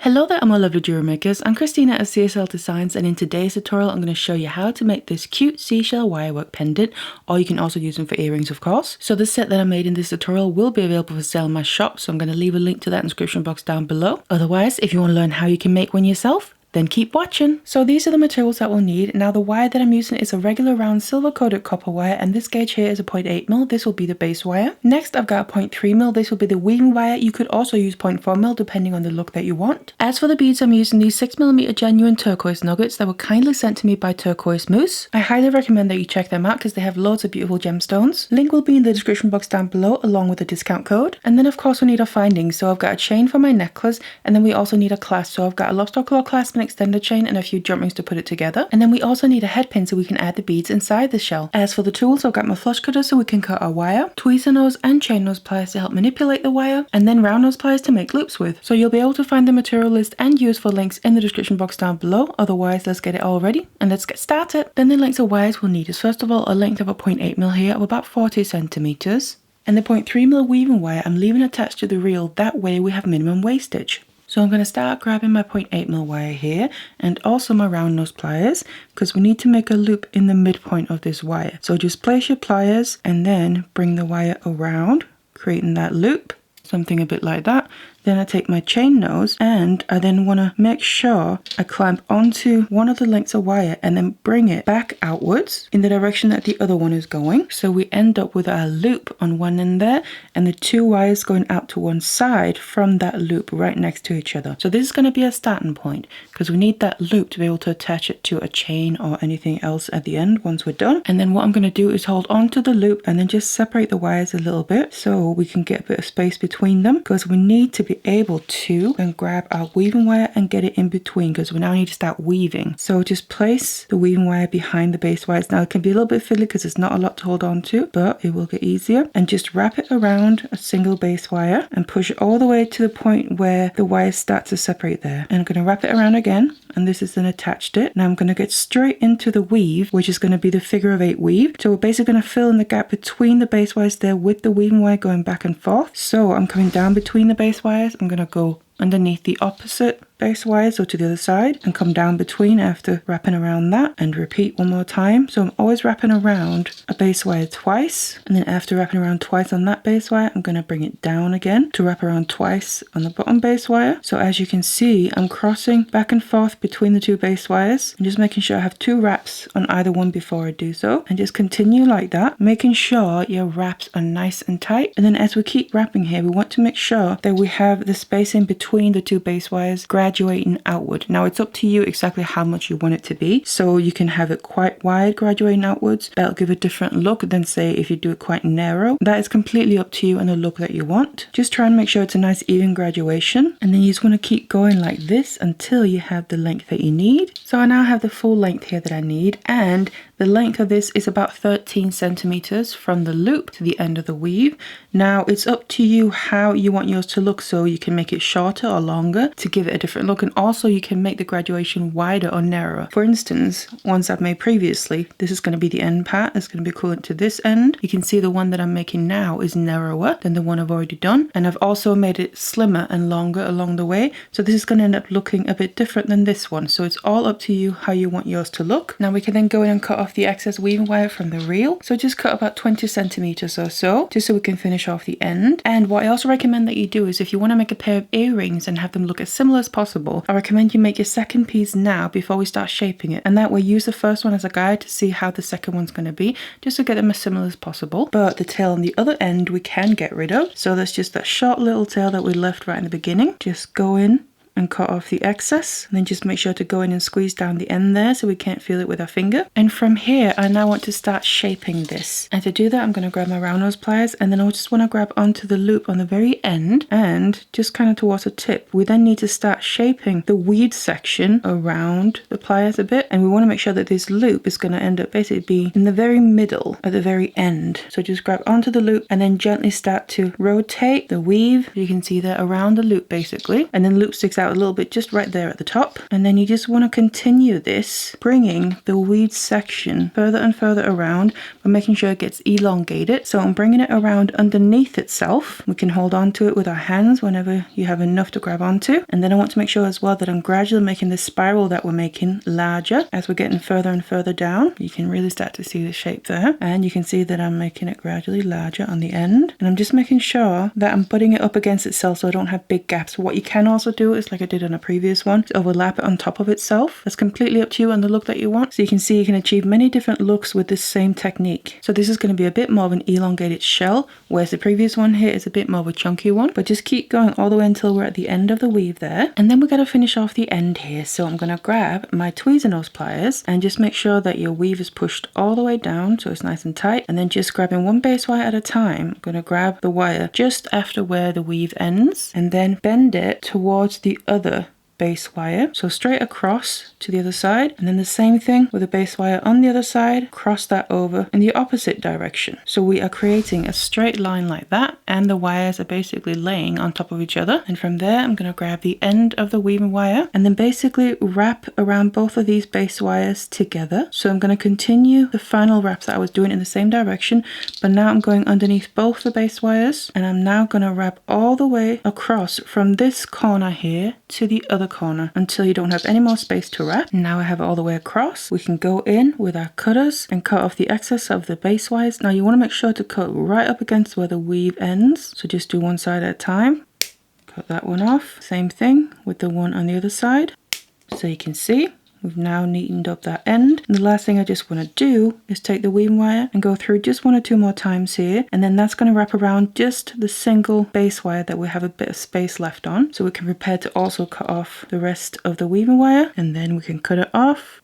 Hello there, my lovely jewelry makers. I'm Christina at CSLdesigns, and in today's tutorial I'm going to show you how to make this cute seashell wirework pendant, or you can also use them for earrings of course. So the set that I made in this tutorial will be available for sale in my shop, so I'm going to leave a link to that in the description box down below. Otherwise, if you want to learn how you can make one yourself, then keep watching. So these are the materials that we'll need. Now the wire that I'm using is a regular round silver coated copper wire, and this gauge here is a 0.8mm. This will be the base wire. Next I've got a 0.3mm. This will be the weaving wire. You could also use 0.4mm depending on the look that you want. As for the beads, I'm using these 6mm genuine turquoise nuggets that were kindly sent to me by Turquoise Moose. I highly recommend that you check them out because they have loads of beautiful gemstones. Link will be in the description box down below along with the discount code. And then of course we need our findings. So I've got a chain for my necklace, and then we also need a clasp. So I've got a lobster claw clasp, an extended chain, and a few jump rings to put it together. And then we also need a headpin so we can add the beads inside the shell. As for the tools, I've got my flush cutter so we can cut our wire, tweezer nose and chain nose pliers to help manipulate the wire, and then round nose pliers to make loops with. So you'll be able to find the material list and useful links in the description box down below. Otherwise, let's get it all ready and let's get started. Then the lengths of wires we'll need is first of all a length of a 0.8mm here of about 40 centimeters. And the 0.3mm weaving wire I'm leaving attached to the reel, that way we have minimum wastage. So I'm going to start grabbing my 0.8mm wire here and also my round nose pliers, because we need to make a loop in the midpoint of this wire. So just place your pliers and then bring the wire around, creating that loop, something a bit like that. Then I take my chain nose and I then want to make sure I clamp onto one of the lengths of wire and then bring it back outwards in the direction that the other one is going. So we end up with a loop on one end there and the two wires going out to one side from that loop right next to each other. So this is going to be a starting point because we need that loop to be able to attach it to a chain or anything else at the end once we're done. And then what I'm going to do is hold on to the loop and then just separate the wires a little bit so we can get a bit of space between them, because we need to be able to then grab our weaving wire and get it in between, because we now need to start weaving. So just place the weaving wire behind the base wires. Now it can be a little bit fiddly because there's not a lot to hold on to, but it will get easier. And just wrap it around a single base wire and push it all the way to the point where the wires start to separate there. And I'm going to wrap it around again, and this is then attached it. Now I'm going to get straight into the weave, which is going to be the figure of 8 weave. So we're basically going to fill in the gap between the base wires there with the weaving wire going back and forth. So I'm coming down between the base wires. I'm going to go underneath the opposite base wire, so to the other side, and come down between after wrapping around that, and repeat one more time. So I'm always wrapping around a base wire twice, and then after wrapping around twice on that base wire, I'm going to bring it down again to wrap around twice on the bottom base wire. So as you can see, I'm crossing back and forth between the two base wires and just making sure I have 2 wraps on either one before I do so, and just continue like that, making sure your wraps are nice and tight. And then as we keep wrapping here, we want to make sure that we have the space in between the 2 base wires graduating outward. Now it's up to you exactly how much you want it to be. So you can have it quite wide graduating outwards. That'll give a different look than say if you do it quite narrow. That is completely up to you and the look that you want. Just try and make sure it's a nice even graduation, and then you just want to keep going like this until you have the length that you need. So I now have the full length here that I need, and the length of this is about 13 centimeters from the loop to the end of the weave. Now it's up to you how you want yours to look, so you can make it shorter or longer to give it a different look, and also you can make the graduation wider or narrower. For instance, ones I've made previously, this is going to be the end part. It's going to be equivalent to this end. You can see the one that I'm making now is narrower than the one I've already done, and I've also made it slimmer and longer along the way. So this is going to end up looking a bit different than this one. So it's all up to you how you want yours to look. Now we can then go in and cut off the excess weaving wire from the reel. So just cut about 20 centimeters or so, just so we can finish off the end. And what I also recommend that you do is if you want to make a pair of earrings and have them look as similar as possible, I recommend you make your second piece now before we start shaping it. And that way use the first one as a guide to see how the second one's going to be, just to get them as similar as possible. But the tail on the other end we can get rid of. So that's just that short little tail that we left right in the beginning. Just go in and cut off the excess, and then just make sure to go in and squeeze down the end there so we can't feel it with our finger. And from here I now want to start shaping this, and to do that I'm going to grab my round nose pliers, and then I just want to grab onto the loop on the very end and just kind of towards the tip. We then need to start shaping the weed section around the pliers a bit, and we want to make sure that this loop is going to end up basically being in the very middle at the very end. So just grab onto the loop and then gently start to rotate the weave, you can see that, around the loop basically, and then loop sticks out out a little bit just right there at the top. And then you just want to continue this, bringing the weave section further and further around, but making sure it gets elongated. So I'm bringing it around underneath itself. We can hold on to it with our hands whenever you have enough to grab onto. And then I want to make sure as well that I'm gradually making this spiral that we're making larger as we're getting further and further down. You can really start to see the shape there, and you can see that I'm making it gradually larger on the end, and I'm just making sure that I'm putting it up against itself so I don't have big gaps. What you can also do is, like I did on a previous one, to overlap it on top of itself. That's completely up to you on the look that you want. So you can see you can achieve many different looks with this same technique. So this is going to be a bit more of an elongated shell, whereas the previous one here is a bit more of a chunky one. But just keep going all the way until we're at the end of the weave there, and then we got to finish off the end here. So I'm going to grab my tweezer nose pliers and just make sure that your weave is pushed all the way down so it's nice and tight, and then just grabbing one base wire at a time. I'm going to grab the wire just after where the weave ends and then bend it towards the other base wire, so straight across to the other side, and then the same thing with the base wire on the other side, cross that over in the opposite direction. So we are creating a straight line like that, and the wires are basically laying on top of each other. And from there I'm going to grab the end of the weaving wire and then basically wrap around both of these base wires together. So I'm going to continue the final wrap that I was doing in the same direction, but now I'm going underneath both the base wires, and I'm now going to wrap all the way across from this corner here to the other corner until you don't have any more space to wrap. Now I have it all the way across. We can go in with our cutters and cut off the excess of the base wires. Now you want to make sure to cut right up against where the weave ends. So just do one side at a time. Cut that one off. Same thing with the one on the other side. So you can see we've now neatened up that end. And the last thing I just want to do is take the weaving wire and go through just 1 or 2 more times here. And then that's going to wrap around just the single base wire that we have a bit of space left on. So we can prepare to also cut off the rest of the weaving wire. And then we can cut it off.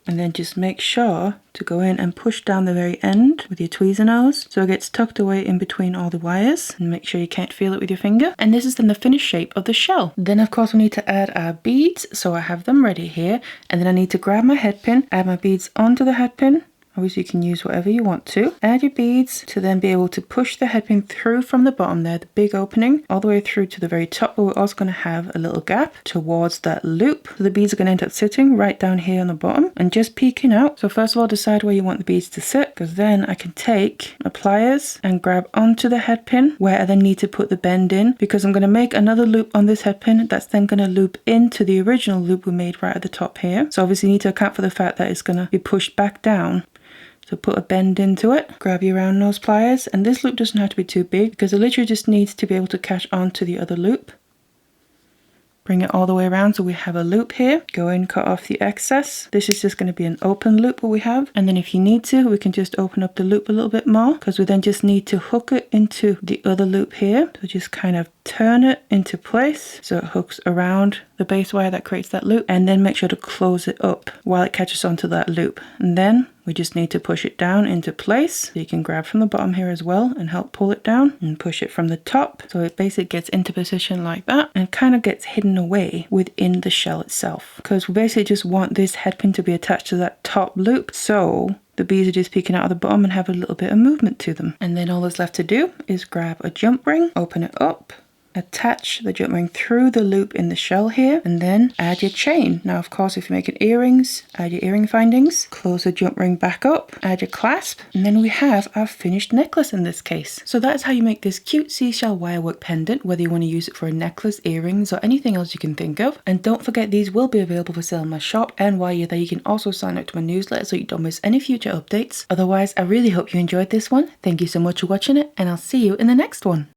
And then just make sure to go in and push down the very end with your tweezer nose so it gets tucked away in between all the wires, and make sure you can't feel it with your finger. And this is then the finished shape of the shell. Then of course we need to add our beads, so I have them ready here, and then I need to grab my head pin, add my beads onto the head pin. Obviously you can use whatever you want to. Add your beads to then be able to push the head pin through from the bottom there, the big opening, all the way through to the very top, but we're also going to have a little gap towards that loop. So the beads are going to end up sitting right down here on the bottom and just peeking out. So first of all, decide where you want the beads to sit, because then I can take my pliers and grab onto the head pin where I then need to put the bend in, because I'm going to make another loop on this head pin that's then going to loop into the original loop we made right at the top here. So obviously you need to account for the fact that it's going to be pushed back down. So put a bend into it, grab your round nose pliers, and this loop doesn't have to be too big because it literally just needs to be able to catch onto the other loop. Bring it all the way around so we have a loop here. Go in, cut off the excess. This is just going to be an open loop what we have. And then if you need to, we can just open up the loop a little bit more, because we then just need to hook it into the other loop here. So just kind of turn it into place so it hooks around the base wire that creates that loop, and then make sure to close it up while it catches onto that loop. And then we just need to push it down into place. So you can grab from the bottom here as well and help pull it down, and push it from the top so it basically gets into position like that and kind of gets hidden away within the shell itself, because we basically just want this head pin to be attached to that top loop, so the beads are just peeking out of the bottom and have a little bit of movement to them. And then all that's left to do is grab a jump ring, open it up, attach the jump ring through the loop in the shell here, and then add your chain. Now of course if you're making earrings, add your earring findings, close the jump ring back up, add your clasp, and then we have our finished necklace in this case. So that's how you make this cute seashell wirework pendant, whether you want to use it for a necklace, earrings, or anything else you can think of. And don't forget, these will be available for sale in my shop, and while you're there you can also sign up to my newsletter so you don't miss any future updates. Otherwise, I really hope you enjoyed this one. Thank you so much for watching it, and I'll see you in the next one.